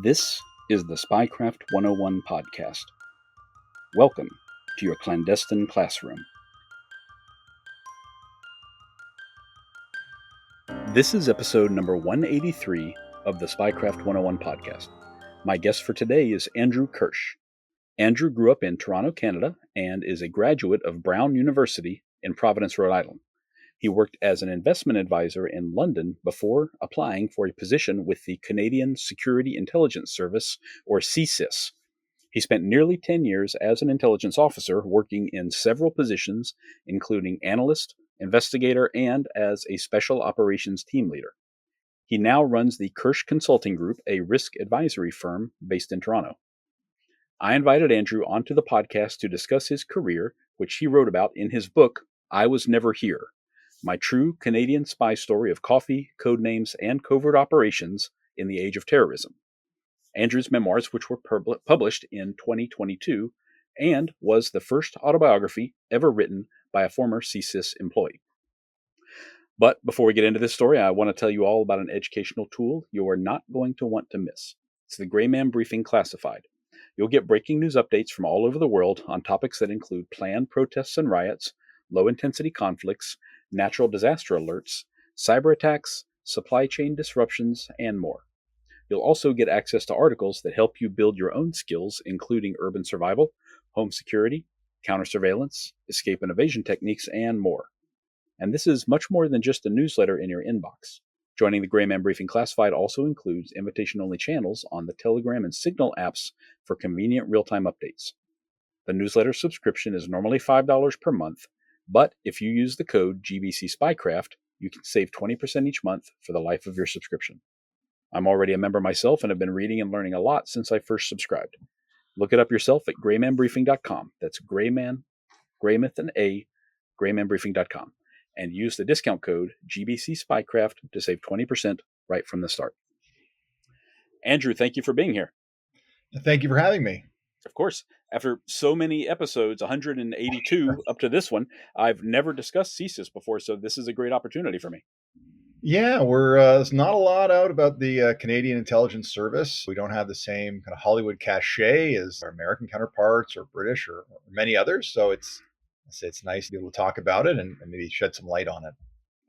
This is the Spycraft 101 podcast. Welcome to your clandestine classroom. This is episode number 183 of the Spycraft 101 podcast. My guest for today is Andrew Kirsch. Andrew grew up in Toronto, Canada, and is a graduate of Brown University in Providence, Rhode Island. He worked as an investment advisor in London before applying for a position with the Canadian Security Intelligence Service, or CSIS. He spent nearly 10 years as an intelligence officer, working in several positions, including analyst, investigator, and as a special operations team leader. He now runs the Kirsch Consulting Group, a risk advisory firm based in Toronto. I invited Andrew onto the podcast to discuss his career, which he wrote about in his book, I Was Never Here: My True Canadian Spy Story of Coffee, Codenames, and Covert Operations in the Age of Terrorism. Andrew's memoirs, which were published in 2022, and was the first autobiography ever written by a former CSIS employee. But before we get into this story, I want to tell you all about an educational tool you are not going to want to miss. It's the Gray Man Briefing Classified. You'll get breaking news updates from all over the world on topics that include planned protests and riots, low-intensity conflicts, natural disaster alerts, cyber attacks, supply chain disruptions, and more. You'll also get access to articles that help you build your own skills, including urban survival, home security, counter-surveillance, escape and evasion techniques, and more. And this is much more than just a newsletter in your inbox. Joining the Gray Man Briefing Classified also includes invitation-only channels on the Telegram and Signal apps for convenient real-time updates. The newsletter subscription is normally $5 per month, but if you use the code GBC Spycraft, you can save 20% each month for the life of your subscription. I'm already a member myself and have been reading and learning a lot since I first subscribed. Look it up yourself at graymanbriefing.com. That's Grayman, Graymouth and A, graymanbriefing.com. And use the discount code GBC Spycraft to save 20% right from the start. Andrew, thank you for being here. Thank you for having me. Of course. After so many episodes, 182 up to this one, I've never discussed CSIS before, so this is a great opportunity for me. Yeah, there's not a lot out about the Canadian Intelligence Service. We don't have the same kind of Hollywood cachet as our American counterparts or British or many others. So it's nice to be able to talk about it and maybe shed some light on it.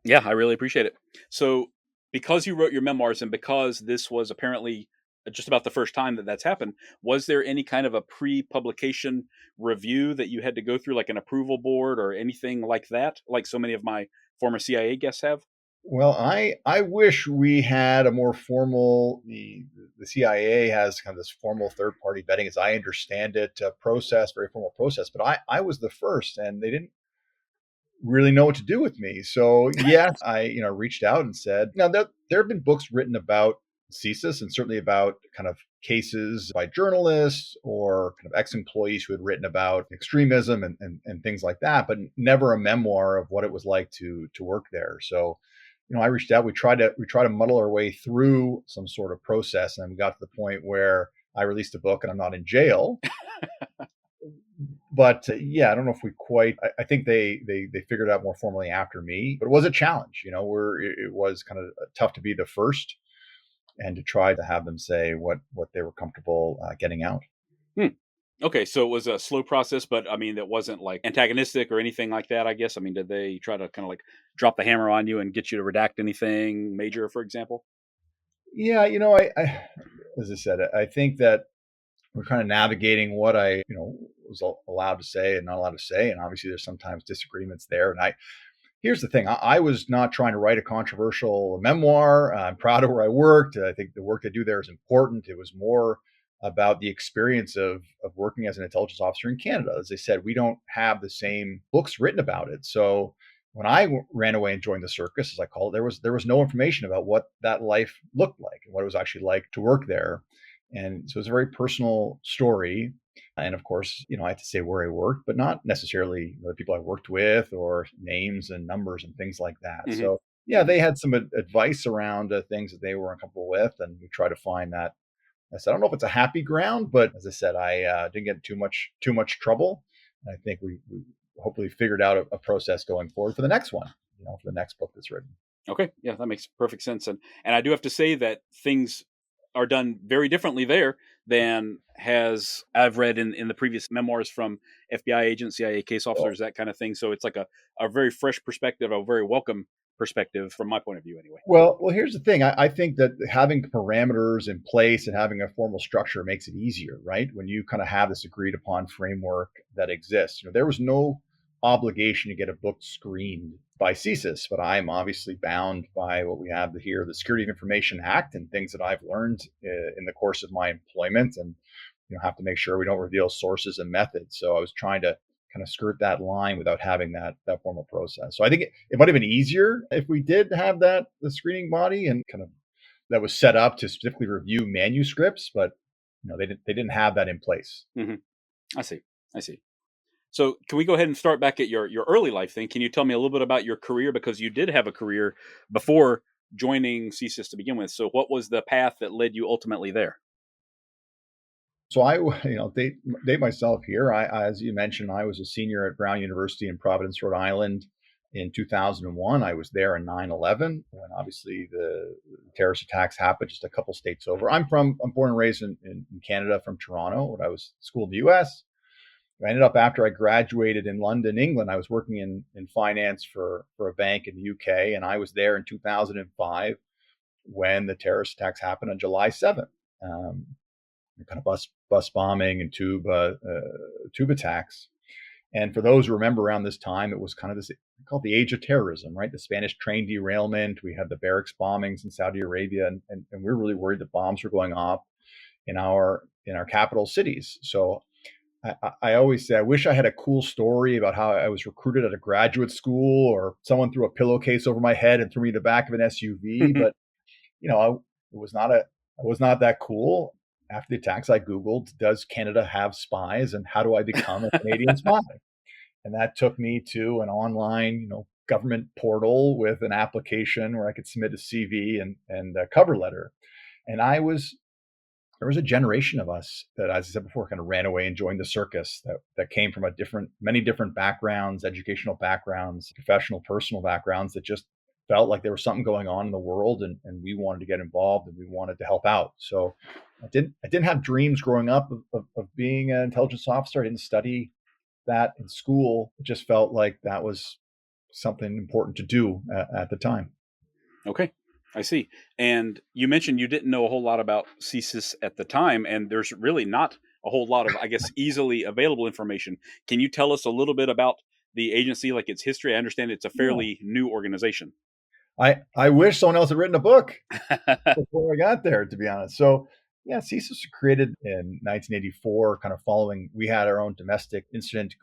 Yeah, I really appreciate it. So because you wrote your memoirs and because this was apparently just about the first time that that's happened, was there any kind of a pre-publication review that you had to go through, like an approval board or anything like that, like so many of my former CIA guests have? Well, I wish we had a more formal, the CIA has kind of this formal third party vetting, as I understand it, process, very formal process. But I was the first, and they didn't really know what to do with me. So yes, I reached out and said, now there have been books written about CSIS and certainly about kind of cases by journalists or kind of ex-employees who had written about extremism and things like that, but never a memoir of what it was like to work there. So I reached out. We tried to muddle our way through some sort of process, and we got to the point where I released a book and I'm not in jail. But yeah, I don't know if we quite. I think they figured it out more formally after me, but it was a challenge. It was kind of tough to be the first and to try to have them say what they were comfortable getting out. Okay, so it was a slow process, but I mean, it wasn't like antagonistic or anything like that, I guess. I mean, did they try to kind of like drop the hammer on you and get you to redact anything major, for example? Yeah, I as I said, I think that we're kind of navigating what I was allowed to say and not allowed to say, and obviously there's sometimes disagreements there. And here's the thing: I was not trying to write a controversial memoir. I'm proud of where I worked. I think the work I do there is important. It was more about the experience of working as an intelligence officer in Canada. As I said, we don't have the same books written about it. So when I ran away and joined the circus, as I call it, there was no information about what that life looked like and what it was actually like to work there. And so it's a very personal story. And of course, I had to say where I worked, but not necessarily the people I worked with or names and numbers and things like that. Mm-hmm. So yeah, they had some advice around things that they were uncomfortable with, and we try to find that. I said, I don't know if it's a happy ground, but as I said, I didn't get too much trouble. And I think we hopefully figured out a process going forward for the next one, for the next book that's written. Okay, yeah, that makes perfect sense. And I do have to say that things are done very differently there than I've read in the previous memoirs from FBI agents, CIA case officers, that kind of thing. So it's like a very fresh perspective, a very welcome perspective from my point of view anyway. Well, here's the thing. I think that having parameters in place and having a formal structure makes it easier, right? When you kind of have this agreed upon framework that exists. There was no obligation to get a book screened by CSIS, but I'm obviously bound by what we have here, the Security of Information Act, and things that I've learned in the course of my employment, and have to make sure we don't reveal sources and methods. So I was trying to kind of skirt that line without having that formal process. So I think it might have been easier if we did have the screening body and kind of that was set up to specifically review manuscripts, but they didn't have that in place. Mm-hmm. I see. So can we go ahead and start back at your early life thing? Can you tell me a little bit about your career, because you did have a career before joining CSIS to begin with? So what was the path that led you ultimately there? So I, date myself here. As you mentioned, I was a senior at Brown University in Providence, Rhode Island in 2001. I was there in 9/11 when obviously the terrorist attacks happened just a couple states over. I'm born and raised in Canada, from Toronto, when I was schooled in the US. I ended up, after I graduated, in London, England. I was working in finance for a bank in the UK, and I was there in 2005 when the terrorist attacks happened on July 7th. Kind of bus bombing and tube attacks. And for those who remember, around this time, it was kind of this called the age of terrorism, right? The Spanish train derailment. We had the barracks bombings in Saudi Arabia, and we were really worried that bombs were going off in our capital cities. So I always say, I wish I had a cool story about how I was recruited at a graduate school, or someone threw a pillowcase over my head and threw me in the back of an SUV. But I was not that cool. After the attacks, I Googled, does Canada have spies, and how do I become a Canadian spy? And that took me to an online, government portal with an application where I could submit a CV and a cover letter. And there was a generation of us that, as I said before, kind of ran away and joined the circus, that came from many different backgrounds, educational backgrounds, professional, personal backgrounds, that just felt like there was something going on in the world, and we wanted to get involved, and we wanted to help out. So I didn't have dreams growing up of being an intelligence officer. I didn't study that in school. It just felt like that was something important to do at the time. Okay, I see. And you mentioned you didn't know a whole lot about CSIS at the time, and there's really not a whole lot of, I guess, easily available information. Can you tell us a little bit about the agency, like its history? I understand it's a fairly new organization. I wish someone else had written a book before I got there, to be honest. So yeah, CSIS was created in 1984, kind of following, we had our own domestic incident,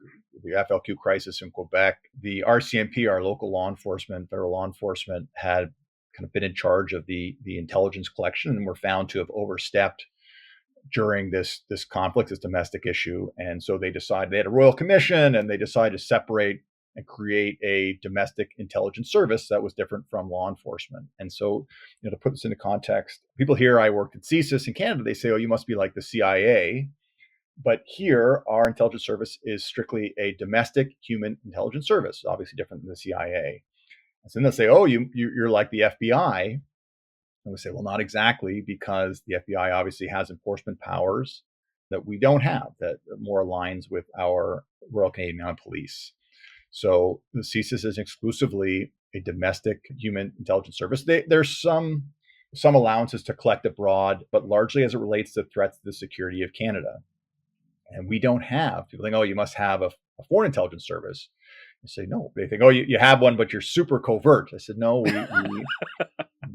the FLQ crisis in Quebec. The RCMP, our local law enforcement, federal law enforcement, had kind of been in charge of the intelligence collection, and were found to have overstepped during this conflict, this domestic issue. And so they had a royal commission, and they decided to separate and create a domestic intelligence service that was different from law enforcement. And so, to put this into context, people here, I worked at CSIS in Canada, they say, oh, you must be like the CIA. But here, our intelligence service is strictly a domestic human intelligence service, obviously different than the CIA. And so then they'll say, oh, you're like the FBI. And we say, well, not exactly, because the FBI obviously has enforcement powers that we don't have, that more aligns with our Royal Canadian Mounted Police. So the CSIS is exclusively a domestic human intelligence service. There's some allowances to collect abroad, but largely as it relates to threats to the security of Canada. And we don't have. People think, oh, you must have a foreign intelligence service. I say, no. They think, oh, you have one, but you're super covert. I said, no,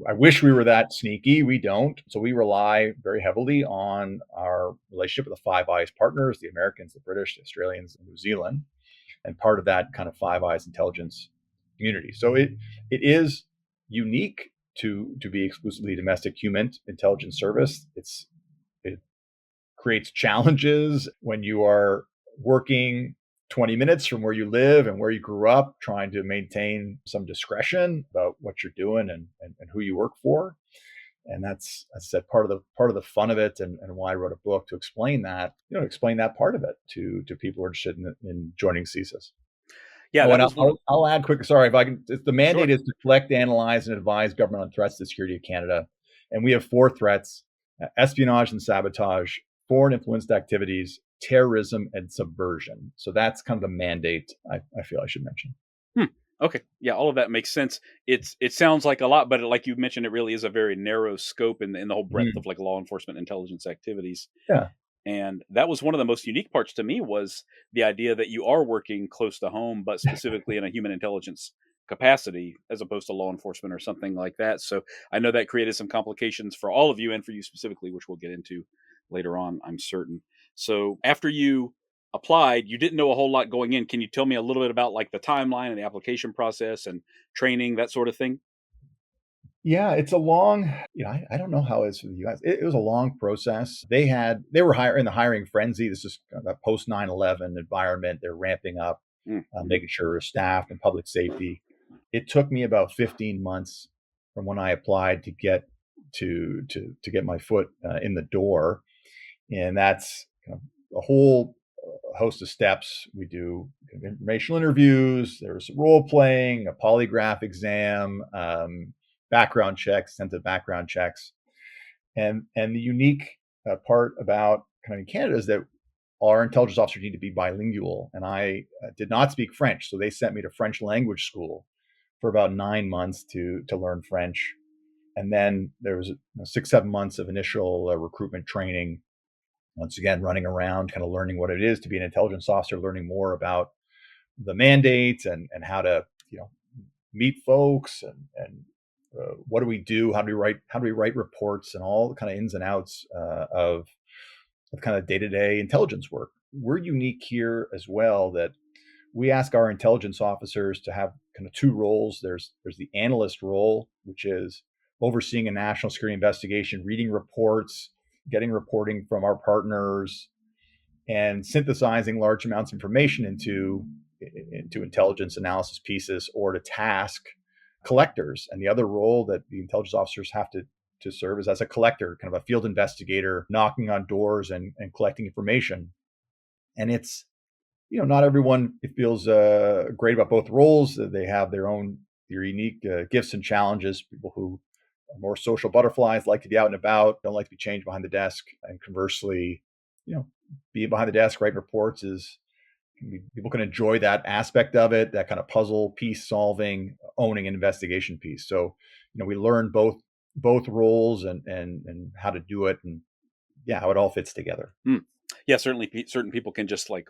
I wish we were that sneaky. We don't. So we rely very heavily on our relationship with the Five Eyes partners, the Americans, the British, the Australians, and New Zealand, and part of that kind of Five Eyes intelligence community. So it is unique to be exclusively domestic human intelligence service. It creates challenges when you are working 20 minutes from where you live and where you grew up, trying to maintain some discretion about what you're doing and who you work for. And that's, as I said, part of the fun of it, and why I wrote a book to explain that, explain that part of it to people who are interested in joining CSIS. Yeah, I'll add quick. Sorry, if I can. The mandate Sure. is to collect, analyze, and advise government on threats to the security of Canada, and we have 4 threats espionage and sabotage, foreign influenced activities, terrorism, and subversion. So that's kind of the mandate I feel I should mention. Okay. Yeah, all of that makes sense. It sounds like a lot, but like you mentioned, it really is a very narrow scope in the whole breadth of Mhm. like law enforcement intelligence activities. Yeah. And that was one of the most unique parts to me was the idea that you are working close to home, but specifically in a human intelligence capacity as opposed to law enforcement or something like that. So I know that created some complications for all of you and for you specifically, which we'll get into later on, I'm certain. So after you applied, you didn't know a whole lot going in. Can you tell me a little bit about like the timeline and the application process and training, that sort of thing? Yeah, it's a long, I don't know how it is for the US. It was a long process. They were in the hiring frenzy. This is kind of a post 9/11 environment. They're ramping up, Mm-hmm. making sure staff and public safety. It took me about 15 months from when I applied to get to get my foot in the door, and that's kind of a whole host of steps. We do kind of informational interviews. There's role playing, a polygraph exam, background checks, extensive background checks, and the unique part about kind of in Canada is that our intelligence officers need to be bilingual, and I did not speak French, so they sent me to French language school for about 9 months to learn French, and then there was 6 7 months of initial recruitment training. Once again, running around, kind of learning what it is to be an intelligence officer, learning more about the mandates and how to meet folks and what do we do? How do we write reports and all the kind of ins and outs of kind of day to day intelligence work. We're unique here as well that we ask our intelligence officers to have kind of two roles. There's the analyst role, which is overseeing a national security investigation, reading reports, getting reporting from our partners, and synthesizing large amounts of information into intelligence analysis pieces or to task collectors. And the other role that the intelligence officers have to serve is as a collector, kind of a field investigator, knocking on doors and collecting information. And it's, not everyone feels great about both roles. They have their unique gifts and challenges. People who are more social butterflies like to be out and about, don't like to be changed behind the desk. And conversely, you know, being behind the desk, writing reports people can enjoy that aspect of it, that kind of puzzle piece solving, owning an investigation piece. So, we learn both roles and how to do it and yeah, how it all fits together. Mm. Yeah, certainly certain people can just like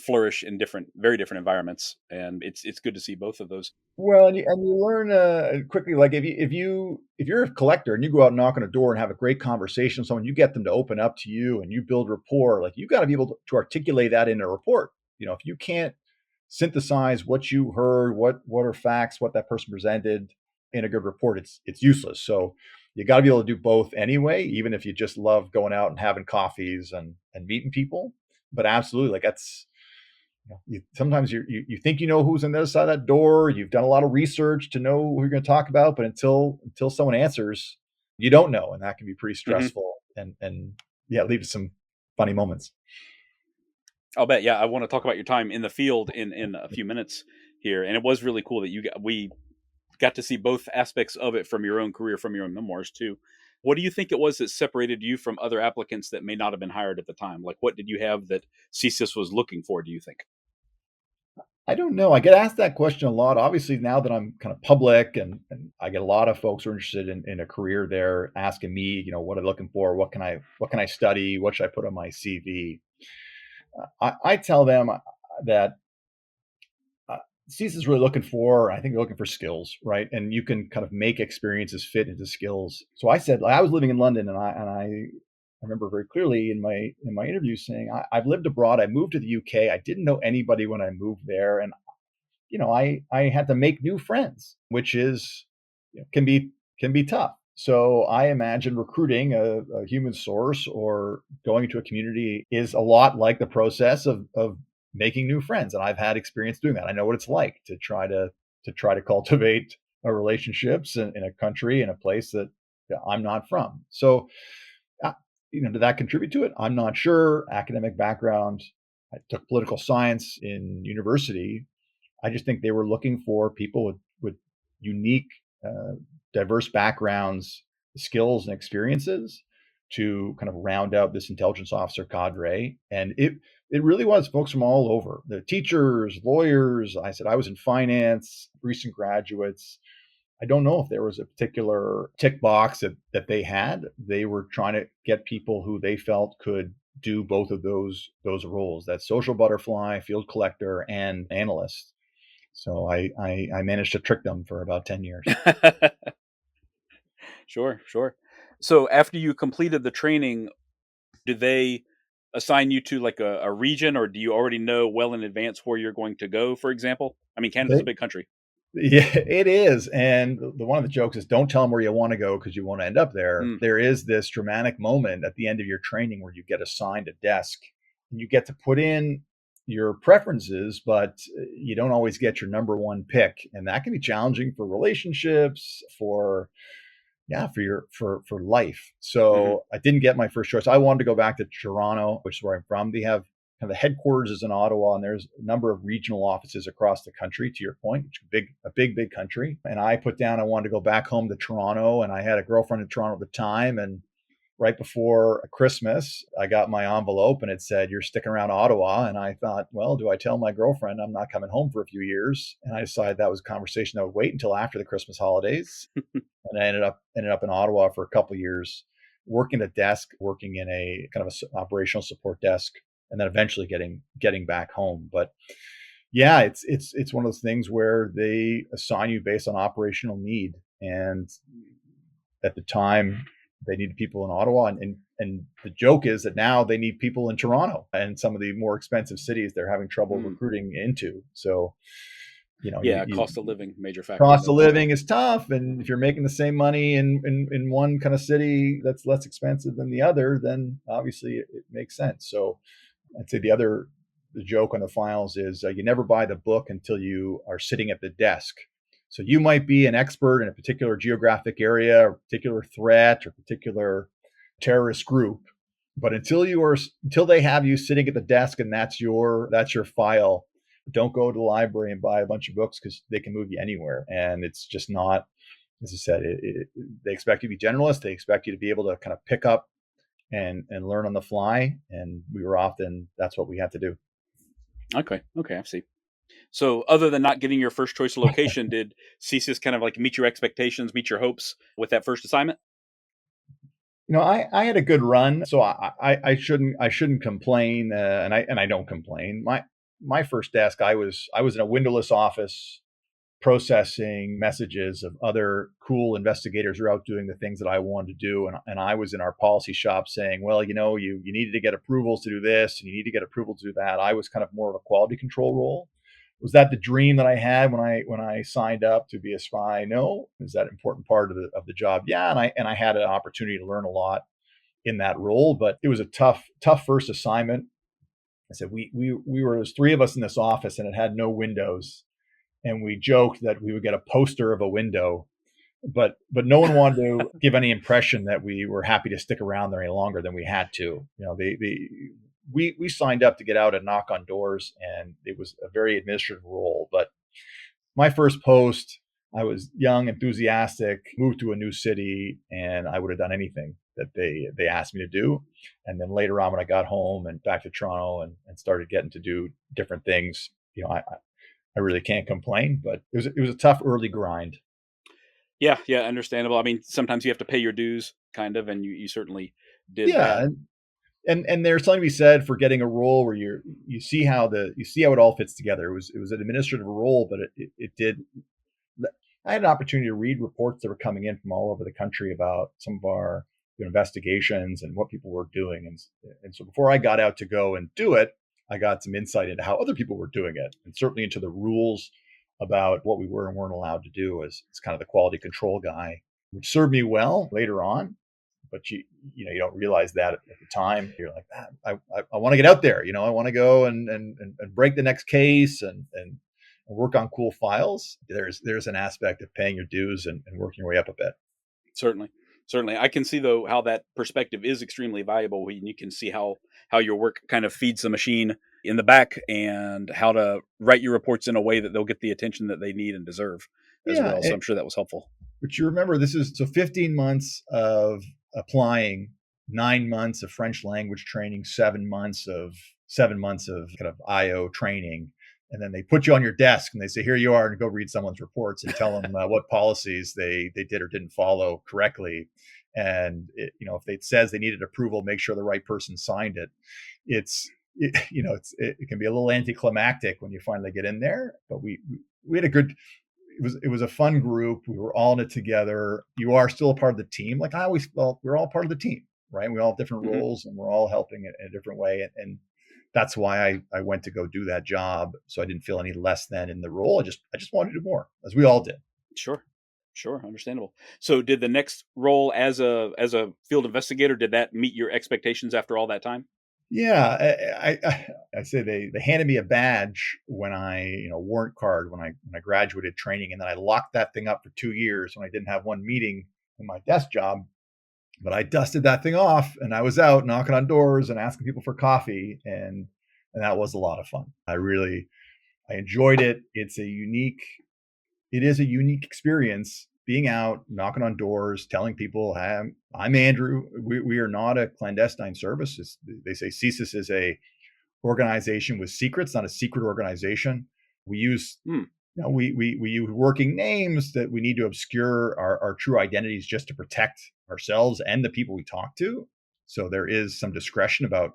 flourish in very different environments, and it's good to see both of those. Well, and you learn quickly. Like if you're a collector and you go out and knock on a door and have a great conversation with someone, you get them to open up to you and you build rapport. Like you got to be able to articulate that in a report. If you can't synthesize what you heard, what are facts, what that person presented in a good report, it's useless. So you got to be able to do both anyway, even if you just love going out and having coffees and meeting people. But absolutely, like that's sometimes you think you know who's on the other side of that door. You've done a lot of research to know who you're going to talk about, but until someone answers, you don't know, and that can be pretty Hmm. stressful and yeah, lead to some funny moments. I'll bet. Yeah, I want to talk about your time in the field in a few minutes here, and it was really cool that we got to see both aspects of it from your own career, from your own memoirs too. What do you think it was that separated you from other applicants that may not have been hired at the time? Like, what did you have that CSIS was looking for? Do you think? I don't know. I get asked that question a lot. Obviously, now that I'm kind of public and I get a lot of folks who are interested in a career there asking me, what I'm looking for, what can I study, what should I put on my CV? I tell them that uh, CSIS is really looking for, I think they're looking for skills, right? And you can kind of make experiences fit into skills. So I said, like, I was living in London, and I remember very clearly in my interview saying, I've lived abroad. I moved to the UK. I didn't know anybody when I moved there, and I had to make new friends, which is can be tough. So I imagine recruiting a human source or going into a community is a lot like the process of making new friends. And I've had experience doing that. I know what it's like to try to cultivate relationships in a country, in a place that I'm not from. So uh, did that contribute to it? I'm not sure. Academic background. I took political science in university. I just think they were looking for people with unique, uh, diverse backgrounds, skills, and experiences to kind of round out this intelligence officer cadre. And it really was folks from all over, the teachers, lawyers. I said I was in finance, recent graduates. I don't know if there was a particular tick box that they had. They were trying to get people who they felt could do both of those roles, that social butterfly, field collector, and analyst. So I managed to trick them for about 10 years. Sure, sure. So after you completed the training, did they assign you to like a region, or do you already know well in advance where you're going to go, for example? I mean, Canada's a They, big country. yeah, it is. And one of the jokes is don't tell them where you want to go because you want to end up there. Mm, There is this dramatic moment at the end of your training where you get assigned a desk and you get to put in your preferences, but you don't always get your number one pick. And that can be challenging for relationships, for for life. hmm. So I didn't get my first choice. I wanted to go back to Toronto, which is where I'm from. They have kind of the headquarters is in Ottawa, and there's a number of regional offices across the country. To your point, which is big country. And I put down I wanted to go back home to Toronto, and I had a girlfriend in Toronto at the time, and right before Christmas, I got my envelope and it said, "You're sticking around Ottawa." And I thought, well, do I tell my girlfriend I'm not coming home for a few years? And I decided that was a conversation that would wait until after the Christmas holidays. And I ended up in Ottawa for a couple of years, working a desk, working in a kind of a operational support desk, and then eventually getting back home. But yeah, it's one of those things where they assign you based on operational need. And at the time, they needed people in Ottawa, and the joke is that now they need people in Toronto and some of the more expensive cities they're having trouble Mm. recruiting into. So Yeah, you cost of living, major factor, cost of definitely. living is tough, and if you're making the same money in one kind of city that's less expensive than the other, then obviously it makes sense. So I'd say the joke on the files is you never buy the book until you are sitting at the desk. So you might be an expert in a particular geographic area or particular threat or particular terrorist group, but until they have you sitting at the desk and that's your file, don't go to the library and buy a bunch of books because they can move you anywhere. And it's just not, as I said, they expect you to be generalist. They expect you to be able to kind of pick up and learn on the fly. And that's what we had to do. Okay, okay, I see. So, other than not getting your first choice location, did CSIS kind of like meet your expectations, meet your hopes with that first assignment? I had a good run, so I shouldn't complain, and I don't complain. My first desk, I was in a windowless office processing messages of other cool investigators who are out doing the things that I wanted to do. And I was in our policy shop saying, well, you needed to get approvals to do this and you need to get approval to do that. I was kind of more of a quality control role. Was that the dream that I had when I signed up to be a spy? No. Is that an important part of the job? Yeah. And I had an opportunity to learn a lot in that role, but it was a tough first assignment. I said there's three of us in this office and it had no windows, and we joked that we would get a poster of a window, but no one wanted to give any impression that we were happy to stick around there any longer than we had to. We signed up to get out and knock on doors, and it was a very administrative role. But my first post, I was young, enthusiastic, moved to a new city, and I would have done anything that they asked me to do. And then later on, when I got home and back to Toronto and started getting to do different things, I really can't complain, but it was a tough early grind. Yeah, yeah, understandable. I mean, sometimes you have to pay your dues, kind of, and you certainly did Yeah, that. and there's something to be said for getting a role where you see how it all fits together. It was an administrative role, but it did. I had an opportunity to read reports that were coming in from all over the country about some of our investigations and what people were doing, and so before I got out to go and do it, I got some insight into how other people were doing it, and certainly into the rules about what we were and weren't allowed to do as kind of the quality control guy, which served me well later on. But you don't realize that at the time. You're like, I want to get out there. I want to go and break the next case and work on cool files. There's an aspect of paying your dues and working your way up a bit. Certainly, certainly. I can see though how that perspective is extremely valuable when you can see how your work kind of feeds the machine in the back, and how to write your reports in a way that they'll get the attention that they need and deserve as Yeah, well. So I'm sure that was helpful. but you remember this is so 15 months of applying 9 months of French language training, 7 months of kind of IO training. And then they put you on your desk and they say, here you are, and go read someone's reports and tell them what policies they did or didn't follow correctly. And if it says they needed approval, make sure the right person signed it. It can be a little anticlimactic when you finally get in there, but we had a good, it was a fun group. We were all in it together. You are still a part of the team. Like I always felt, we're all part of the team, right? We all have different roles and we're all helping in a different way. And that's why I went to go do that job. So I didn't feel any less than in the role. I just wanted to do more, as we all did. Sure, understandable. So did the next role as a field investigator, did that meet your expectations after all that time? Yeah, I say they handed me a badge when warrant card when I graduated training, and then I locked that thing up for 2 years when I didn't have one meeting in my desk job. But I dusted that thing off, and I was out knocking on doors and asking people for coffee, and that was a lot of fun. I enjoyed it. It is a unique experience being out, knocking on doors, telling people, hey, I'm Andrew. We are not a clandestine service. They say CSIS is a organization with secrets, not a secret organization. We use we use working names that we need to obscure our true identities just to protect ourselves and the people we talk to. So there is some discretion about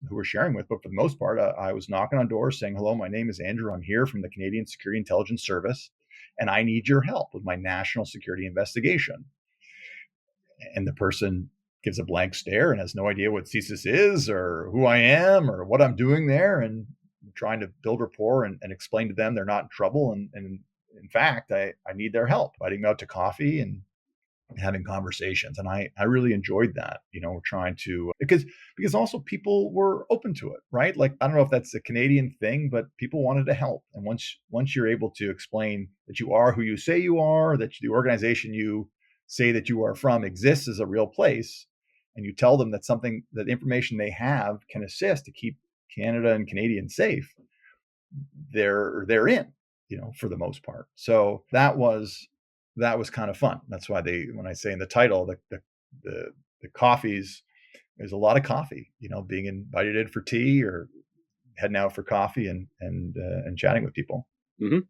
who we're sharing with. But for the most part, I was knocking on doors saying, hello, my name is Andrew. I'm here from the Canadian Security Intelligence Service, and I need your help with my national security investigation. And the person gives a blank stare and has no idea what CSIS is or who I am or what I'm doing there, and I'm trying to build rapport and explain to them they're not in trouble. And in fact, I need their help, inviting them out to coffee and having conversations. And I really enjoyed that, trying to, because also people were open to it, right? Like, I don't know if that's a Canadian thing, but people wanted to help. And once you're able to explain that you are who you say you are, that the organization you say that you are from exists as a real place, and you tell them that information they have can assist to keep Canada and Canadians safe, they're in, for the most part. So that was kind of fun. That's why when I say in the title, the coffees, there's a lot of coffee, being invited in for tea or heading out for coffee and chatting with people. Mm-hmm.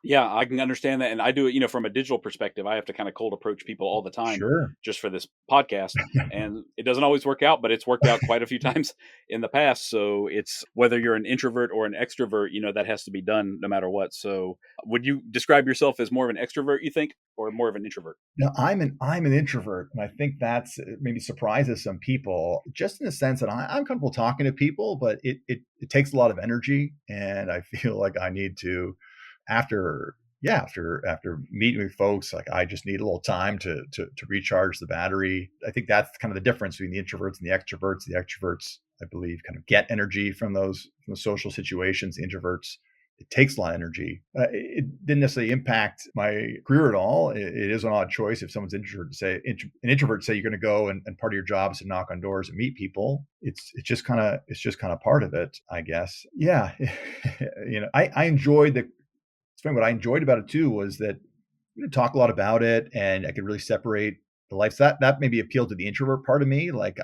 Yeah, I can understand that. And I do it, from a digital perspective. I have to kind of cold approach people all the time just for this podcast. And it doesn't always work out, but it's worked out quite a few times in the past. So it's whether you're an introvert or an extrovert, that has to be done no matter what. So would you describe yourself as more of an extrovert, you think, or more of an introvert? No, I'm an introvert. And I think that's maybe surprises some people, just in the sense that I'm comfortable talking to people, but it takes a lot of energy. And I feel like I need to, after meeting with folks, like I just need a little time to recharge the battery. I think that's kind of the difference between the introverts and the extroverts. The extroverts, I believe, kind of get energy from the social situations. The introverts, it takes a lot of energy. It didn't necessarily impact my career at all. It is an odd choice if someone's introvert to say you're going to go and part of your job is to knock on doors and meet people. It's just kind of part of it, I guess. Yeah, I enjoyed what I enjoyed about it too was that talk a lot about it, and I could really separate the life. So that maybe appealed to the introvert part of me. Like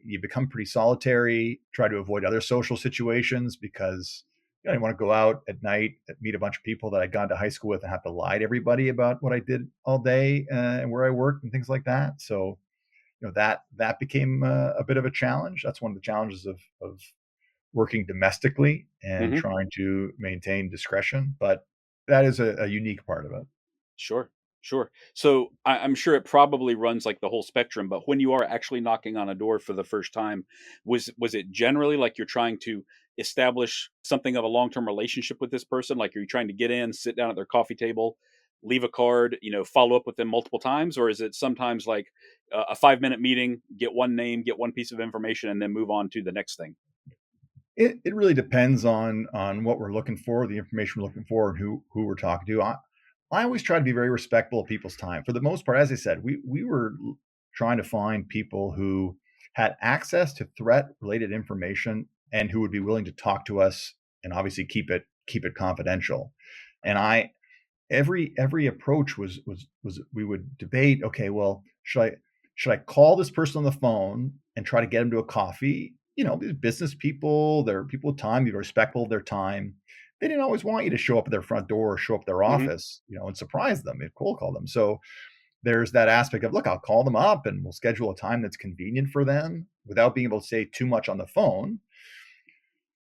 you become pretty solitary, try to avoid other social situations because I didn't want to go out at night and meet a bunch of people that I'd gone to high school with and have to lie to everybody about what I did all day and where I worked and things like that. So that became a bit of a challenge. That's one of the challenges of working domestically and trying to maintain discretion, but that is a unique part of it. Sure. So I'm sure it probably runs like the whole spectrum, but when you are actually knocking on a door for the first time, was it generally like you're trying to establish something of a long-term relationship with this person? Like, are you trying to get in, sit down at their coffee table, leave a card, follow up with them multiple times? Or is it sometimes like a 5-minute meeting, get one name, get one piece of information, and then move on to the next thing? It really depends on what we're looking for, the information we're looking for, and who we're talking to. I always try to be very respectful of people's time. For the most part, as I said, we were trying to find people who had access to threat-related information and who would be willing to talk to us and obviously keep it confidential. And every approach was we would debate, okay, well, should should I call this person on the phone and try to get them to a coffee? These business people, they're people with time, you're respectful of their time. They didn't always want you to show up at their front door or show up at their Hmm. office, and surprise them and cold call them. So there's that aspect of, look, I'll call them up and we'll schedule a time that's convenient for them without being able to say too much on the phone.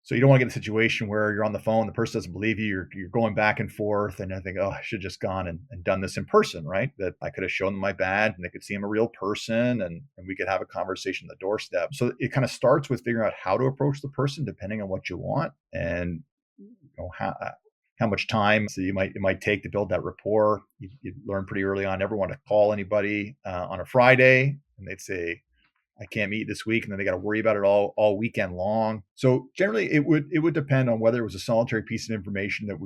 So you don't want to get a situation where you're on the phone, the person doesn't believe you, you're going back and forth, and I think, oh, I should have just gone and done this in person, right? That I could have shown them my badge and they could see I'm a real person, and we could have a conversation on the doorstep. So it kind of starts with figuring out how to approach the person depending on what you want, and how much time so it might take to build that rapport. You learn pretty early on never want to call anybody on a Friday, and they'd say, I can't meet this week, and then they got to worry about it all weekend long. So generally, it would depend on whether it was a solitary piece of information that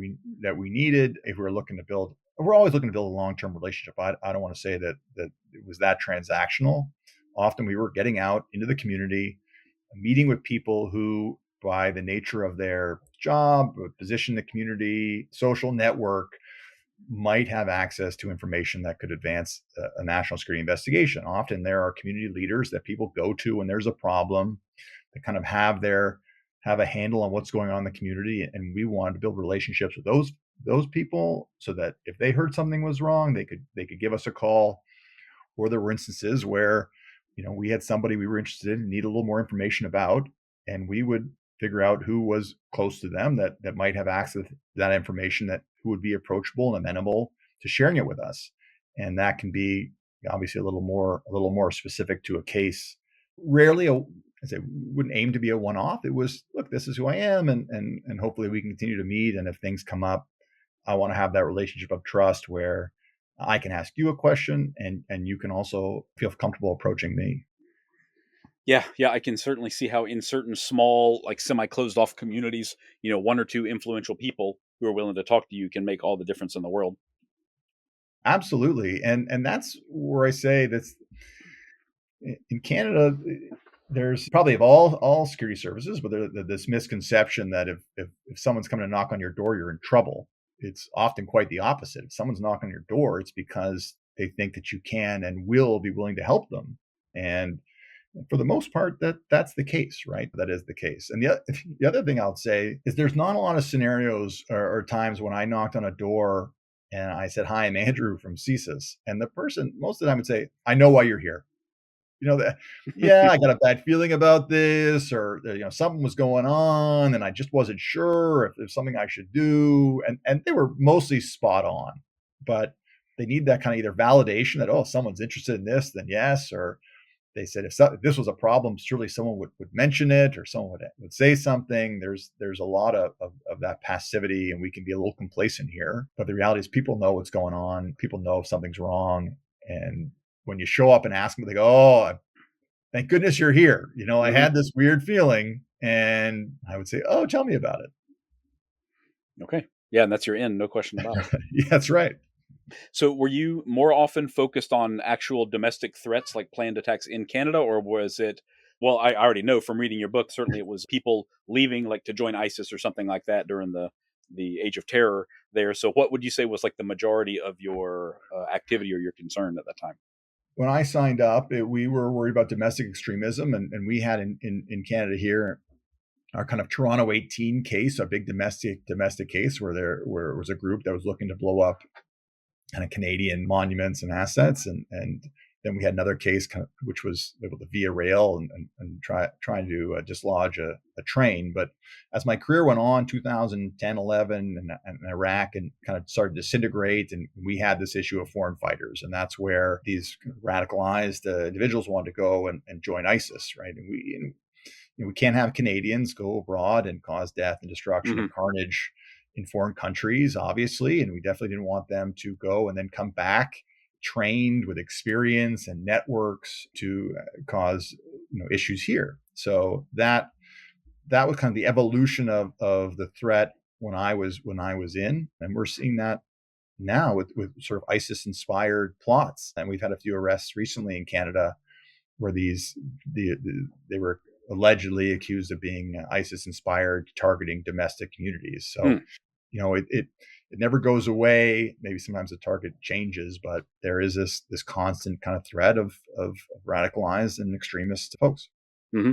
we needed. If we were looking to build, we're always looking to build a long-term relationship. I don't want to say that it was that transactional. Often we were getting out into the community, meeting with people who, by the nature of their job, position in the community, social network, might have access to information that could advance a national security investigation. Often there are community leaders that people go to when there's a problem, that kind of have a handle on what's going on in the community. And we wanted to build relationships with those people so that if they heard something was wrong, they could give us a call. Or there were instances where, we had somebody we were interested in, need a little more information about, and we would figure out who was close to them that might have access to that information, that who would be approachable and amenable to sharing it with us. And that can be obviously a little more specific to a case. Rarely, I say, wouldn't aim to be a one-off. It was, look, this is who I am, and hopefully we can continue to meet. And if things come up, I want to have that relationship of trust where I can ask you a question, and you can also feel comfortable approaching me. Yeah, I can certainly see how in certain small, like semi-closed off communities, one or two influential people who are willing to talk to you can make all the difference in the world. Absolutely. And that's where I say that's in Canada, there's probably of all security services, but there's this misconception that if someone's coming to knock on your door, you're in trouble. It's often quite the opposite. If someone's knocking on your door, it's because they think that you can and will be willing to help them. And for the most part, that's the case, right? That is the case. And the other thing I'll say is there's not a lot of scenarios or times when I knocked on a door and I said, "Hi, I'm Andrew from CSIS," and the person most of the time would say, "I know why you're here." That, yeah, I got a bad feeling about this, or something was going on, and I just wasn't sure if there's something I should do, and they were mostly spot on, but they need that kind of either validation that, oh, someone's interested in this, then yes, or they said if this was a problem, surely someone would mention it, or someone would say something. There's a lot of that passivity, and we can be a little complacent here. But the reality is people know what's going on. People know if something's wrong. And when you show up and ask them, they go, oh, thank goodness you're here. I had this weird feeling. And I would say, oh, tell me about it. Okay. Yeah, and that's your end, no question about it. Yeah, that's right. So were you more often focused on actual domestic threats like planned attacks in Canada, or was it, well, I already know from reading your book, certainly it was people leaving like to join ISIS or something like that during the age of terror there. So what would you say was like the majority of your activity or your concern at that time? When I signed up, we were worried about domestic extremism, and we had in Canada here our kind of Toronto 18 case, a big domestic case where it was a group that was looking to blow up kind of Canadian monuments and assets, and then we had another case which was able to via rail and trying to dislodge a train. But as my career went on, 2010, 11, and Iraq, and kind of started to disintegrate, and we had this issue of foreign fighters, and that's where these radicalized individuals wanted to go and join ISIS, right? And we can't have Canadians go abroad and cause death and destruction and carnage in foreign countries, obviously, and we definitely didn't want them to go and then come back trained with experience and networks to cause issues here. So that was kind of the evolution of the threat when I was in, and we're seeing that now with sort of ISIS inspired plots. And we've had a few arrests recently in Canada where they were allegedly accused of being ISIS inspired, targeting domestic communities. So it never goes away. Maybe sometimes the target changes, but there is this constant kind of threat of radicalized and extremist folks. Mm-hmm.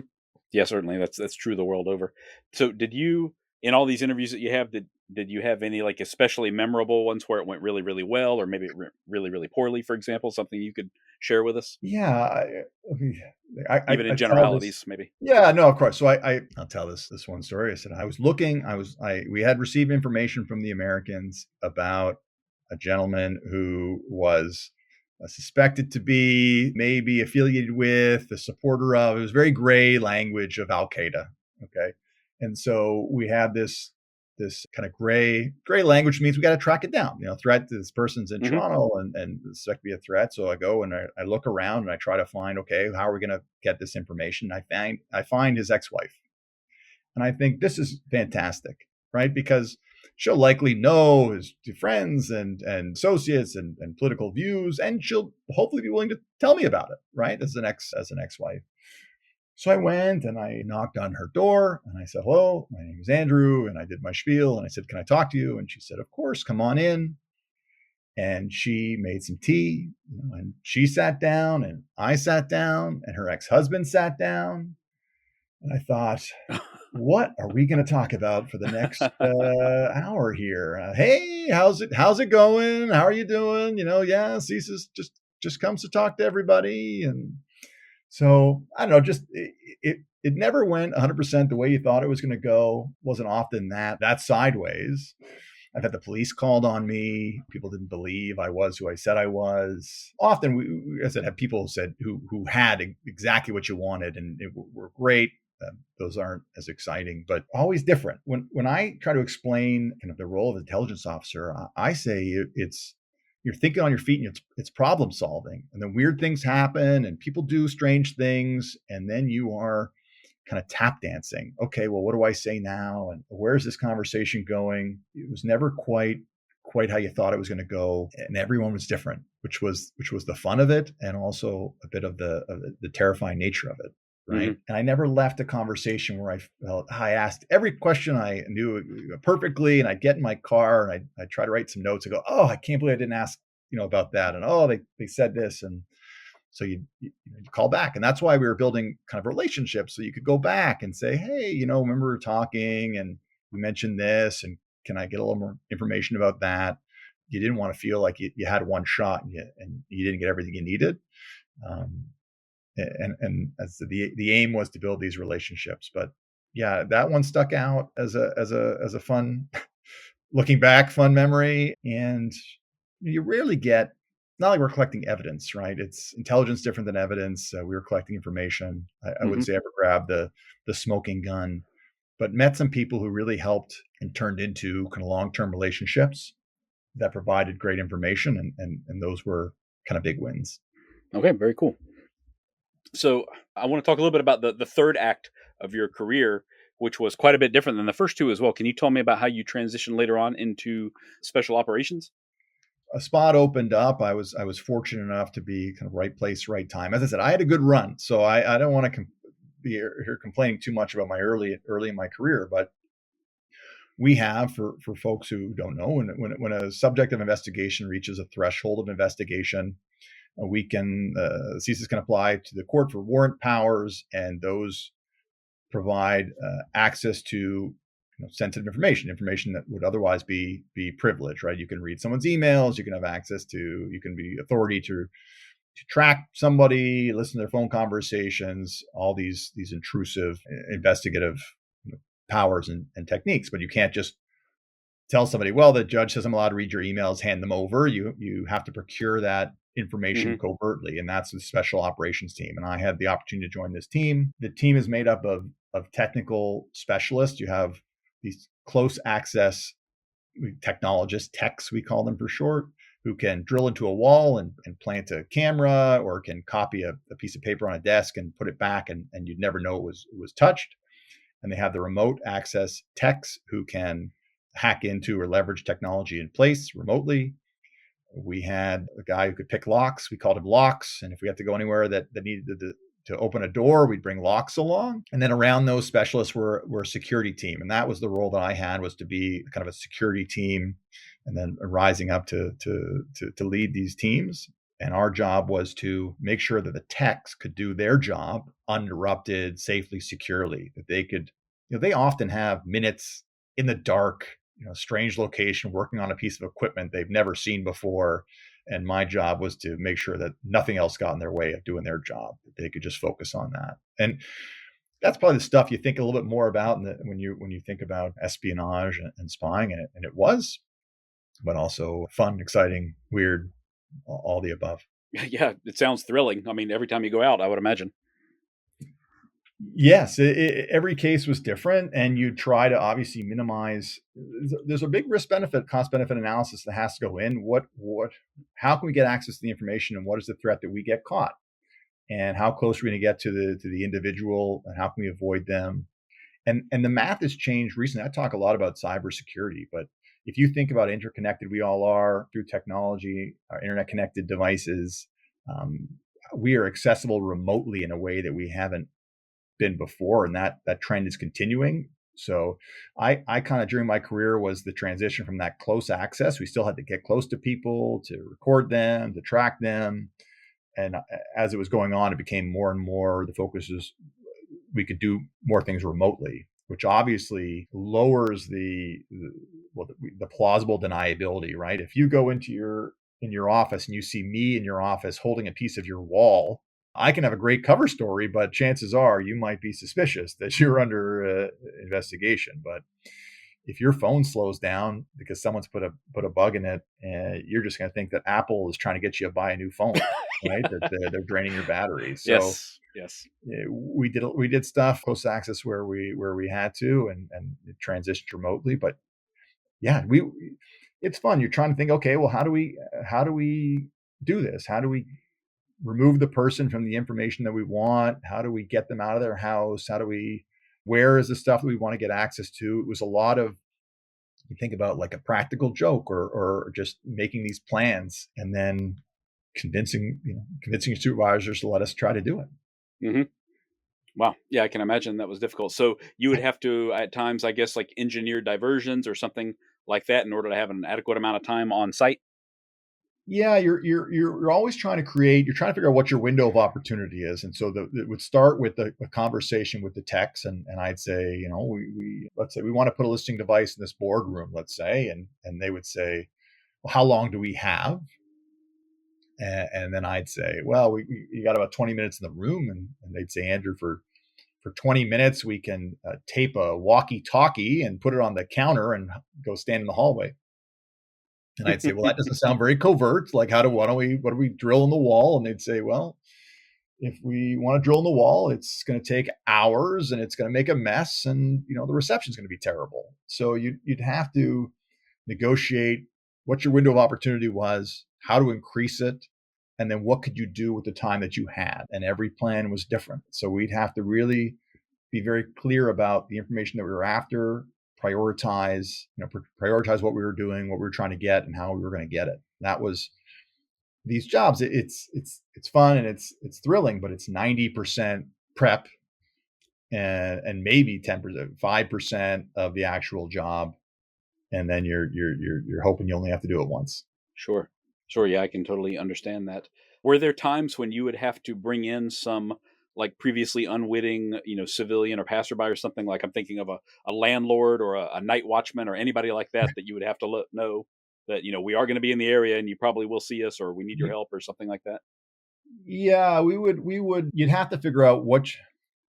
Yeah, certainly. That's true the world over. So, did you, in all these interviews that you have, did you have any like especially memorable ones where it went really really well, or maybe it went really really poorly? For example, something you could share with us, Yeah, even in I tell this. generalities, maybe. Yeah, no, of course. So I'll tell this one story. I said I was looking. We had received information from the Americans about a gentleman who was suspected to be maybe affiliated with, the supporter of. It was very gray language of Al Qaeda. Okay, and so we had this kind of gray language means we got to track it down. Threat to this person's in Mm-hmm. Toronto and suspect to be a threat. So I go and I look around and I try to find, okay, how are we going to get this information? I find his ex-wife, and I think this is fantastic, right? Because she'll likely know his friends and associates and political views, and she'll hopefully be willing to tell me about it, right? As an ex-wife. So I went and I knocked on her door and I said, hello, my name is Andrew. And I did my spiel and I said, can I talk to you? And she said, of course, come on in. And she made some tea, and she sat down and I sat down and her ex-husband sat down. And I thought, what are we going to talk about for the next hour here? Hey, how's it going? How are you doing? Yeah, CSIS just comes to talk to everybody. And so I don't know, just it never went 100% the way you thought it was going to go. Wasn't often that sideways. I've had the police called on me. People didn't believe I was who I said I was. Often, as I said, have people said who had exactly what you wanted and it were great. Those aren't as exciting, but always different. When I try to explain kind of the role of an intelligence officer, I say it's you're thinking on your feet and it's problem solving, and then weird things happen and people do strange things, and then you are kind of tap dancing. Okay, well, what do I say now? And where's this conversation going? It was never quite how you thought it was going to go, and everyone was different, which was the fun of it, and also a bit of the terrifying nature of it. Right. Mm-hmm. And I never left a conversation where I felt I asked every question I knew perfectly, and I'd get in my car and I'd try to write some notes and go, oh, I can't believe I didn't ask, about that. And, oh, they said this. And so you call back. And that's why we were building kind of relationships. So you could go back and say, hey, remember we were talking and we mentioned this, and can I get a little more information about that? You didn't want to feel like you had one shot and you didn't get everything you needed. And as the aim was to build these relationships. But yeah, that one stuck out as a fun, looking back, fun memory. And you rarely get, not like we're collecting evidence, right? It's intelligence different than evidence. We were collecting information. I wouldn't say ever grabbed the smoking gun, but met some people who really helped and turned into kind of long-term relationships that provided great information. And those were kind of big wins. Okay, very cool. So I want to talk a little bit about the third act of your career, which was quite a bit different than the first two as well. Can you tell me about how you transitioned later on into special operations? A spot opened up. I was fortunate enough to be kind of right place, right time. As I said, I had a good run, so I don't want to be here complaining too much about my early in my career, but we have, for folks who don't know, when a subject of investigation reaches a threshold of investigation, we can CSIS can apply to the court for warrant powers, and those provide access to sensitive information that would otherwise be privileged, right? You can read someone's emails, you can have access to, you can be authority to track somebody, listen to their phone conversations, all these intrusive investigative powers and techniques. But you can't just tell somebody, well, the judge says I'm allowed to read your emails, hand them over. You have to procure that information covertly, and that's the special operations team. And I had the opportunity to join this team. The team is made up of technical specialists. You have these close access technologists, techs we call them for short, who can drill into a wall and plant a camera, or can copy a piece of paper on a desk and put it back, and you'd never know it was touched. And they have the remote access techs who can hack into or leverage technology in place remotely. We had a guy who could pick locks. We called him Locks. And if we had to go anywhere that needed open a door, we'd bring locks along. And then around those specialists were a security team. And that was the role that I had, was to be kind of a security team and then rising up to lead these teams. And our job was to make sure that the techs could do their job uninterrupted, safely, securely, that they could, they often have minutes in the dark, strange location, working on a piece of equipment they've never seen before. And my job was to make sure that nothing else got in their way of doing their job, that they could just focus on that. And that's probably the stuff you think a little bit more about when you think about espionage and spying, and it was, but also fun, exciting, weird, all the above. Yeah, it sounds thrilling. I mean, every time you go out, I would imagine. Yes, every case was different, and you try to obviously minimize. There's a big risk-benefit, cost-benefit analysis that has to go in. How can we get access to the information, and what is the threat that we get caught, and how close are we going to get to the individual, and how can we avoid them? And the math has changed recently. I talk a lot about cybersecurity, but if you think about how interconnected we all are through technology, our internet-connected devices, we are accessible remotely in a way that we haven't been before, and that trend is continuing. So I kind of, during my career, was the transition from that close access. We still had to get close to people to record them, to track them. And as it was going on, it became more and more, the focus is we could do more things remotely, which obviously lowers the plausible deniability, right? If you go in your office and you see me in your office holding a piece of your wall, I can have a great cover story, but chances are you might be suspicious that you're under investigation. But if your phone slows down because someone's put a bug in it, you're just going to think that Apple is trying to get you to buy a new phone, right? That they're draining your battery. So yes, we did stuff close access where we had to, and it transitioned remotely. But yeah, it's fun. You're trying to think, okay, well, how do we do this? How do we remove the person from the information that we want? How do we get them out of their house? Where is the stuff that we want to get access to? It was a lot of, you think about like a practical joke or just making these plans and then convincing your supervisors to let us try to do it. Mm-hmm. Wow. Yeah, I can imagine that was difficult. So you would have to, at times, I guess, like engineer diversions or something like that in order to have an adequate amount of time on site. Yeah, you're always trying to figure out what your window of opportunity is. And so it would start with a conversation with the techs, and I'd say, let's say we want to put a listening device in this boardroom, let's say, and they would say, well, how long do we have? And then I'd say, well, you got about 20 minutes in the room, and they'd say, Andrew, for 20 minutes we can tape a walkie-talkie and put it on the counter and go stand in the hallway. And I'd say, well, that doesn't sound very covert. Like, what do we drill in the wall? And they'd say, well, if we want to drill in the wall, it's going to take hours and it's going to make a mess, and the reception's going to be terrible. So you'd have to negotiate what your window of opportunity was, how to increase it, and then what could you do with the time that you had. And every plan was different. So we'd have to really be very clear about the information that we were after, prioritize what we were doing, what we were trying to get, and how we were going to get it. That was these jobs. It's fun and it's thrilling, but it's 90% prep and maybe 10%, 5% of the actual job, and then you're hoping you only have to do it once. Sure. Yeah, I can totally understand that. Were there times when you would have to bring in some like previously unwitting, civilian or passerby or something? Like, I'm thinking of a landlord or a night watchman or anybody like that you would have to know that, we are going to be in the area and you probably will see us, or we need your help or something like that. Yeah, you'd have to figure out what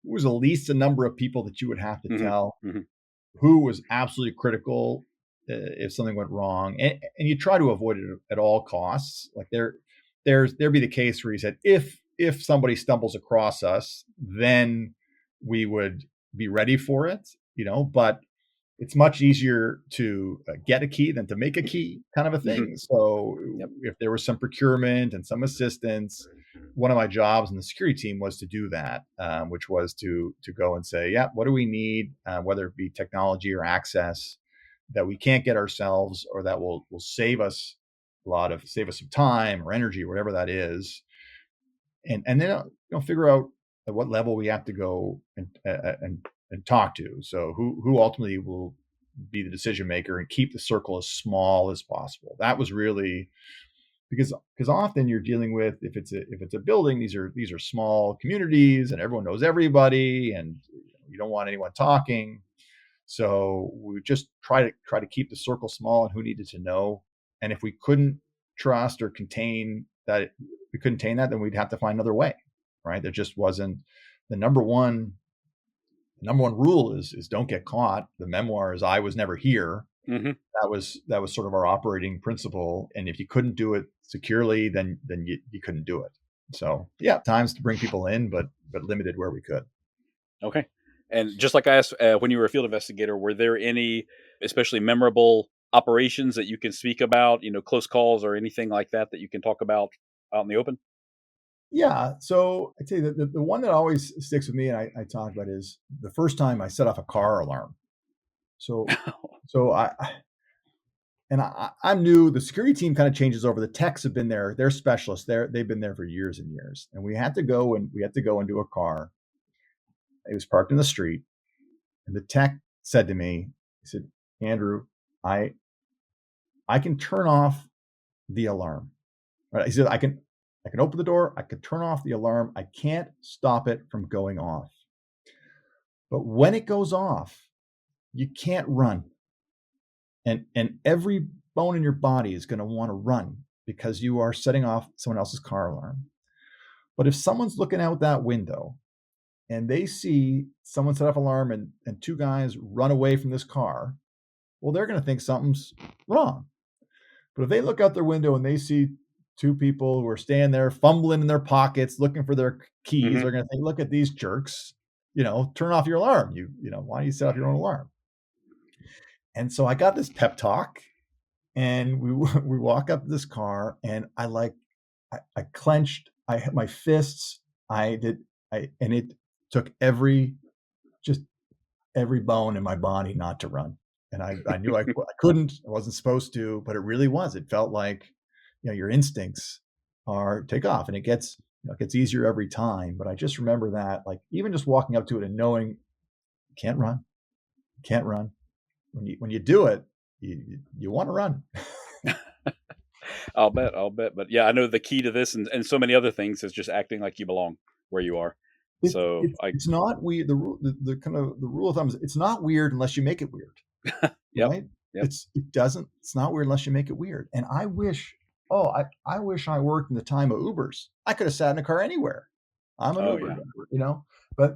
was the least the number of people that you would have to tell, who was absolutely critical if something went wrong, and you try to avoid it at all costs. Like there'd be the case where he said, if somebody stumbles across us, then we would be ready for it, but it's much easier to get a key than to make a key, kind of a thing. Mm-hmm. So if there was some procurement and some assistance, one of my jobs in the security team was to do that, which was to go and say, yeah, what do we need, whether it be technology or access that we can't get ourselves, or that will save us some time or energy, whatever that is. And then figure out at what level we have to go and talk to. So who ultimately will be the decision maker and keep the circle as small as possible. That was really because often you're dealing with if it's a building, these are small communities and everyone knows everybody and you don't want anyone talking. So we just try to keep the circle small and who needed to know. And if we couldn't trust or contain that, then we'd have to find another way, right? There just wasn't the number one rule is don't get caught. The memoir is I was never here. Mm-hmm. That was sort of our operating principle. And if you couldn't do it securely, then you couldn't do it. So yeah, times to bring people in, but limited where we could. Okay. And just like I asked when you were a field investigator, were there any especially memorable operations that you can speak about, close calls or anything like that that you can talk about out in the open? Yeah. So I tell you the one that always sticks with me and I talk about is the first time I set off a car alarm. So so I'm new. The security team kind of changes over. The techs have been there. They're specialists. They've been there for years and years. And we had to go into a car. It was parked in the street. And the tech said to me, he said, Andrew, I can turn off the alarm. Right? He said, I can open the door, I can turn off the alarm. I can't stop it from going off. But when it goes off, you can't run. And every bone in your body is going to want to run because you are setting off someone else's car alarm. But if someone's looking out that window and they see someone set off alarm and two guys run away from this car, well, they're going to think something's wrong. But if they look out their window and they see two people who are standing there fumbling in their pockets looking for their keys, Mm-hmm. they're going to think, look at these jerks, turn off your alarm. Why do you set off your own alarm? And so I got this pep talk and we walk up to this car and I clenched, I had my fists, and it took every bone in my body not to run. And I knew I couldn't, I wasn't supposed to, but it really was. It felt like, your instincts are take off and it gets easier every time. But I just remember that, like, even just walking up to it and knowing you can't run, when you do it, you want to run. I'll bet. But yeah, I know the key to this and so many other things is just acting like you belong where you are. So It's not weird. The kind of the rule of thumb is it's not weird unless you make it weird, yep. right? Yep. It's not weird unless you make it weird. And I wish, I wish I worked in the time of Ubers. I could have sat in a car anywhere. I'm an Oh Uber yeah. driver.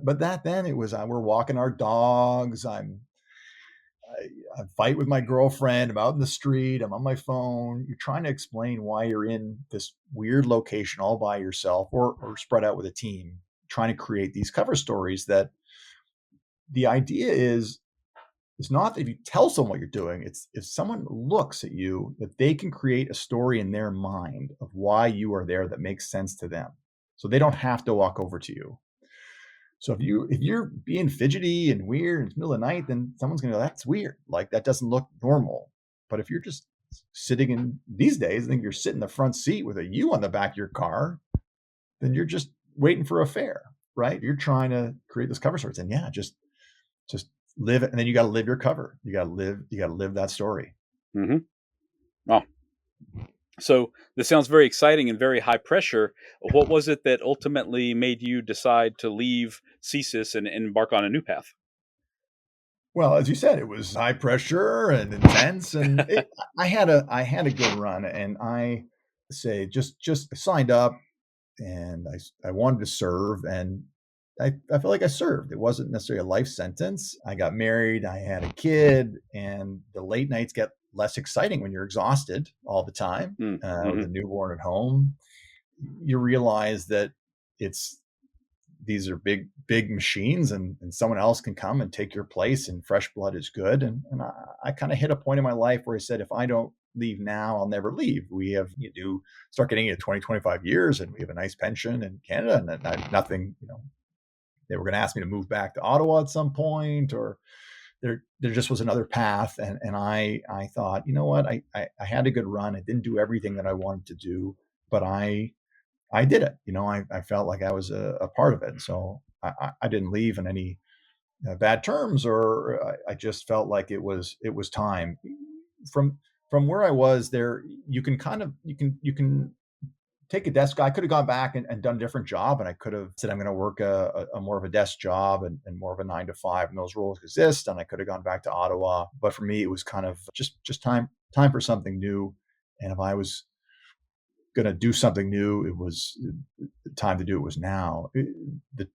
But then it was we're walking our dogs. I fight with my girlfriend. I'm out in the street. I'm on my phone. You're trying to explain why you're in this weird location all by yourself or spread out with a team, trying to create these cover stories that the idea is it's not that if you tell someone what you're doing, it's if someone looks at you, that they can create a story in their mind of why you are there that makes sense to them. So they don't have to walk over to you. So if you're being fidgety and weird in the middle of the night, then someone's gonna go, that's weird. Like that doesn't look normal. But if you're just sitting in these days, I think you're sitting in the front seat with a U on the back of your car, then you're just waiting for a fare, right? You're trying to create this cover story. And yeah, just live it. And then you got to live your cover. You got to live that story. Mm-hmm. Oh, so this sounds very exciting and very high pressure. What was it that ultimately made you decide to leave CSIS and embark on a new path? Well, as you said, it was high pressure and intense, and I had a good run, and I say just signed up, and I wanted to serve, and I felt like I served. It wasn't necessarily a life sentence. I got married, I had a kid, and the late nights get less exciting when you're exhausted all the time with Mm-hmm. a newborn at home. You realize that it's these are big machines and someone else can come and take your place and fresh blood is good. And I kind of hit a point in my life where I said, if I don't leave now, I'll never leave. We have, you do start getting into 20, 25 years and we have a nice pension in Canada and I have nothing, they were going to ask me to move back to Ottawa at some point or there just was another path. And I thought, you know what, I had a good run. I didn't do everything that I wanted to do, but I I did it. I felt like I was a part of it. So I didn't leave in any bad terms, or I just felt like it was time. From from where I was there, you can take a desk. I could have gone back and done a different job, and I could have said I'm going to work a more of a desk job and more of a 9 to 5, and those roles exist. And I could have gone back to Ottawa, but for me, it was kind of just time for something new. And if I was going to do something new, it was the time to do it was now. The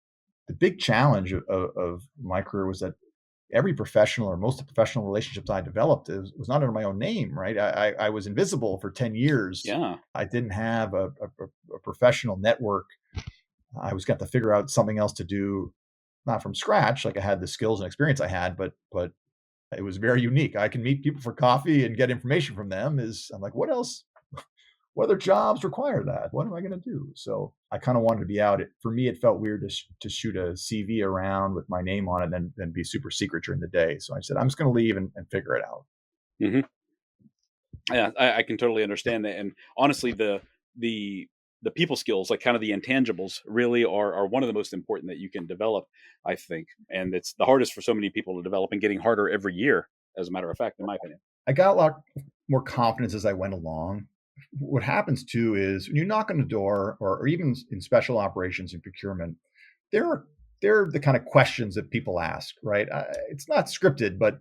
the big challenge of my career was that every professional or most of the professional relationships I developed was not under my own name, right? I was invisible for 10 years. Yeah. I didn't have a professional network. I was got to figure out something else to do, not from scratch, like I had the skills and experience I had, but it was very unique. I can meet people for coffee and get information from them. I'm like, what else? What other jobs require that? What am I going to do? So I kind of wanted to be out. For me, it felt weird to shoot a CV around with my name on it and then be super secret during the day. So I said, I'm just going to leave and figure it out. Mm-hmm. Yeah, I can totally understand that. And honestly, the the people skills, like kind of the intangibles, really are one of the most important that you can develop, I think. And it's the hardest for so many people to develop, and getting harder every year, as a matter of fact, in my opinion. I got a lot more confidence as I went along. What happens too is when you knock on the door, or even in special operations and procurement, there are there are the kind of questions that people ask, right? It's not scripted, but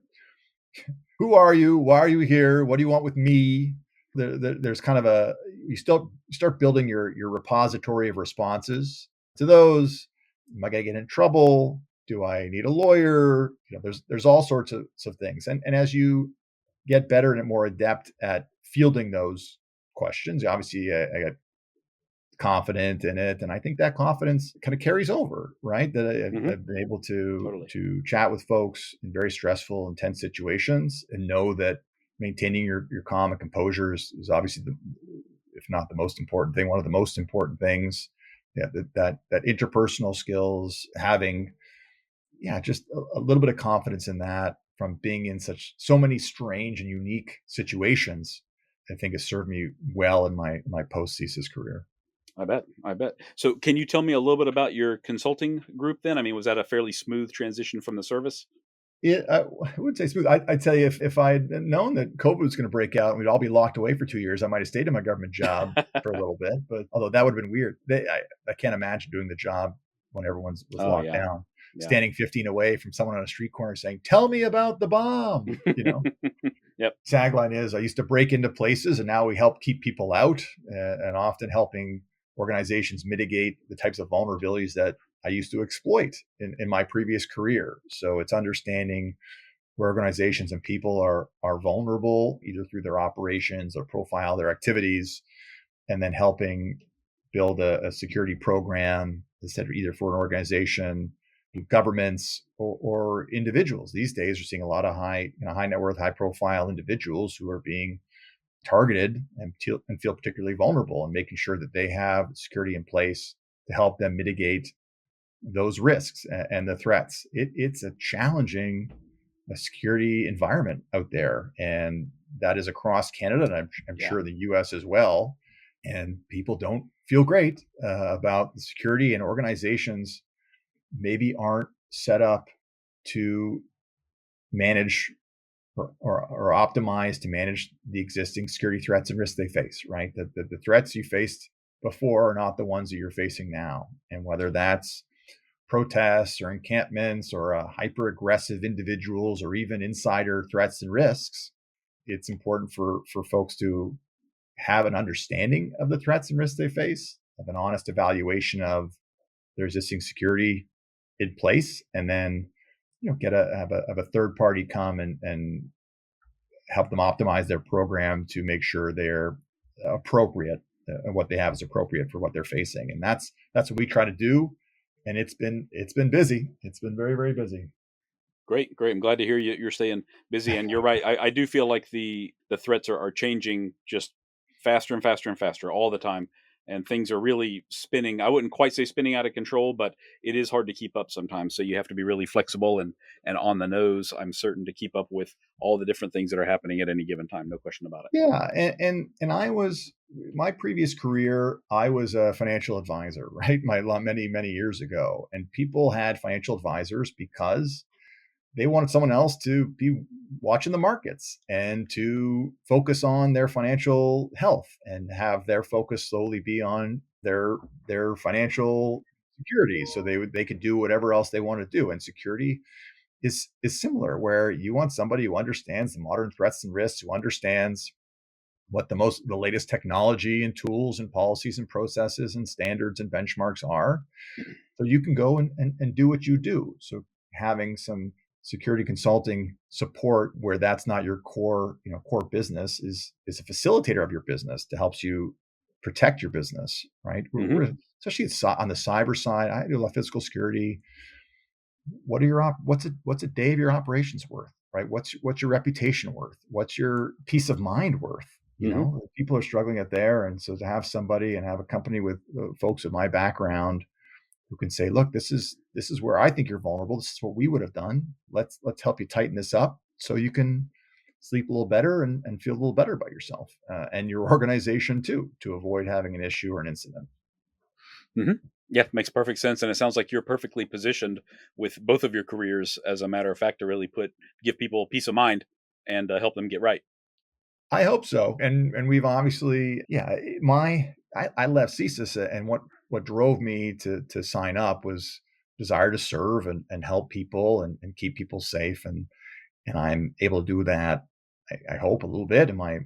who are you? Why are you here? What do you want with me? There's kind of you still start building your repository of responses to those. Am I going to get in trouble? Do I need a lawyer? There's all sorts of things. And as you get better and more adept at fielding those questions, obviously I got confident in it, and I think that confidence kind of carries over, right? That Mm-hmm. I've been able to Totally. chat with folks in very stressful, intense situations, and know that maintaining your calm and composure is obviously if not the most important thing, one of the most important things. Yeah, that interpersonal skills, having just a little bit of confidence in that from being in so many strange and unique situations, I think has served me well in my post CSIS career. I bet. I bet. So, can you tell me a little bit about your consulting group then? I mean, was that a fairly smooth transition from the service? I wouldn't say smooth. I'd tell you if I'd known that COVID was going to break out and we'd all be locked away for 2 years, I might have stayed in my government job for a little bit. But although that would have been weird, I can't imagine doing the job when everyone was Oh locked yeah, down, yeah. standing 15 away from someone on a street corner saying, "Tell me about the bomb." Yep. Tagline is, I used to break into places and now we help keep people out, and often helping organizations mitigate the types of vulnerabilities that I used to exploit in my previous career. So it's understanding where organizations and people are vulnerable, either through their operations or profile their activities, and then helping build a security program, either for an organization, governments, or individuals. These days, we're seeing a lot of high net worth, high profile individuals who are being targeted and feel particularly vulnerable, and making sure that they have security in place to help them mitigate those risks and the threats. It's a challenging security environment out there, and that is across Canada, and I'm Yeah. sure the U.S. as well. And people don't feel great about the security, and organizations maybe aren't set up to manage or optimized to manage the existing security threats and risks they face, right? The threats you faced before are not the ones that you're facing now. And whether that's protests or encampments or hyper aggressive individuals or even insider threats and risks, it's important for folks to have an understanding of the threats and risks they face, have an honest evaluation of their existing security in place, and then have a third party come and help them optimize their program to make sure they're appropriate, what they have is appropriate for what they're facing. And that's what we try to do. And it's been busy. It's been very, very busy. Great, great. I'm glad to hear you're staying busy. And you're right. I do feel like the threats are changing just faster and faster and faster all the time. and things are really spinning. I wouldn't quite say spinning out of control, but it is hard to keep up sometimes. So you have to be really flexible and on the nose, I'm certain, to keep up with all the different things that are happening at any given time. No question about it. Yeah, and I was my previous career. I was a financial advisor, right? Many years ago, and people had financial advisors because they wanted someone else to be watching the markets and to focus on their financial health and have their focus solely be on their financial security, so they could do whatever else they want to do. And security is similar, where you want somebody who understands the modern threats and risks, who understands what the latest technology and tools and policies and processes and standards and benchmarks are, so you can go and do what you do. So having some security consulting support where that's not your core business is a facilitator of your business that helps you protect your business, right? We're especially on the cyber side. I do a lot of physical security. What's a day of your operations worth, right? What's your reputation worth? What's your peace of mind worth? People are struggling out there, and so to have somebody and have a company with folks with my background who can say, look, this is where I think you're vulnerable. This is what we would have done. Let's help you tighten this up so you can sleep a little better and feel a little better about yourself and your organization too, to avoid having an issue or an incident. Yeah, makes perfect sense. And it sounds like you're perfectly positioned with both of your careers, as a matter of fact, to really give people peace of mind and help them get right. I hope so. And we've obviously, I left CSIS, and what drove me to sign up was desire to serve and help people and keep people safe. And I'm able to do that, I hope, a little bit in my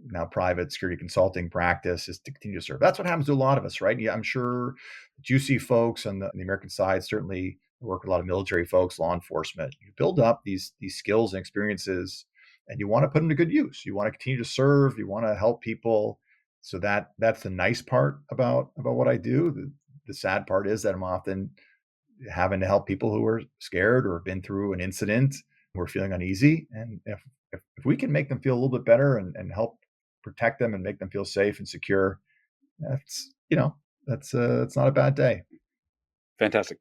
now private security consulting practice, is to continue to serve. That's what happens to a lot of us, right? Yeah, I'm sure that you see folks on the American side, certainly work with a lot of military folks, law enforcement. You build up these skills and experiences, and you want to put them to good use. You want to continue to serve. You want to help people. So that's the nice part about what I do. The sad part is that I'm often having to help people who are scared or have been through an incident, who are feeling uneasy. And if we can make them feel a little bit better and help protect them and make them feel safe and secure, that's it's not a bad day. Fantastic.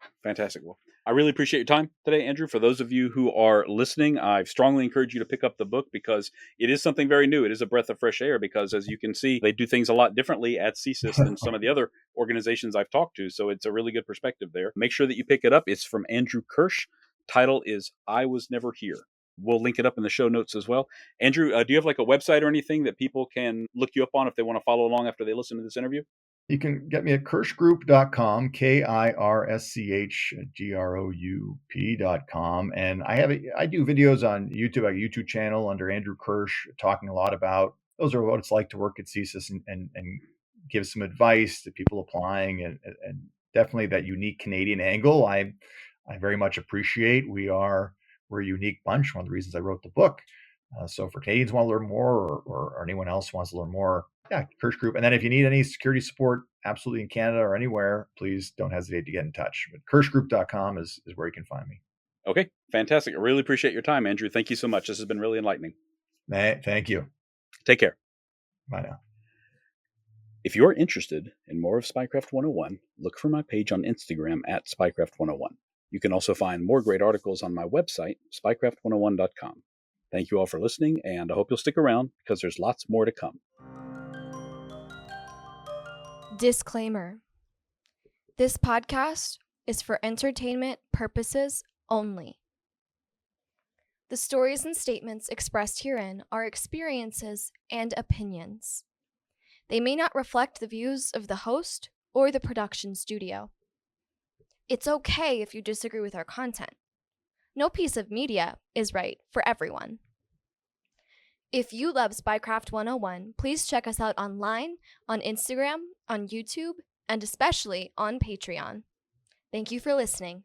Well, I really appreciate your time today, Andrew. For those of you who are listening, I strongly encourage you to pick up the book, because it is something very new. It is a breath of fresh air, because as you can see, they do things a lot differently at CSIS than some of the other organizations I've talked to. So it's a really good perspective there. Make sure that you pick it up. It's from Andrew Kirsch. Title is I Was Never Here. We'll link it up in the show notes as well. Andrew, do you have like a website or anything that people can look you up on if they want to follow along after they listen to this interview? You can get me at kirschgroup.com, KIRSCHGROUP.com. And I do videos on YouTube, a YouTube channel under Andrew Kirsch, talking a lot about those are what it's like to work at CSIS and give some advice to people applying, and definitely that unique Canadian angle. I very much appreciate. We're a unique bunch. One of the reasons I wrote the book. So for Canadians who want to learn more, or anyone else who wants to learn more, Kirsch Group. And then if you need any security support, absolutely, in Canada or anywhere, please don't hesitate to get in touch. But kirschgroup.com is where you can find me. Okay, fantastic. I really appreciate your time, Andrew. Thank you so much. This has been really enlightening. Thank you. Take care. Bye now. If you're interested in more of Spycraft 101, look for my page on Instagram at Spycraft 101. You can also find more great articles on my website, spycraft101.com. Thank you all for listening, and I hope you'll stick around, because there's lots more to come. Disclaimer. This podcast is for entertainment purposes only. The stories and statements expressed herein are experiences and opinions. They may not reflect the views of the host or the production studio. It's okay if you disagree with our content. No piece of media is right for everyone. If you love Spycraft 101, please check us out online, on Instagram, on YouTube, and especially on Patreon. Thank you for listening.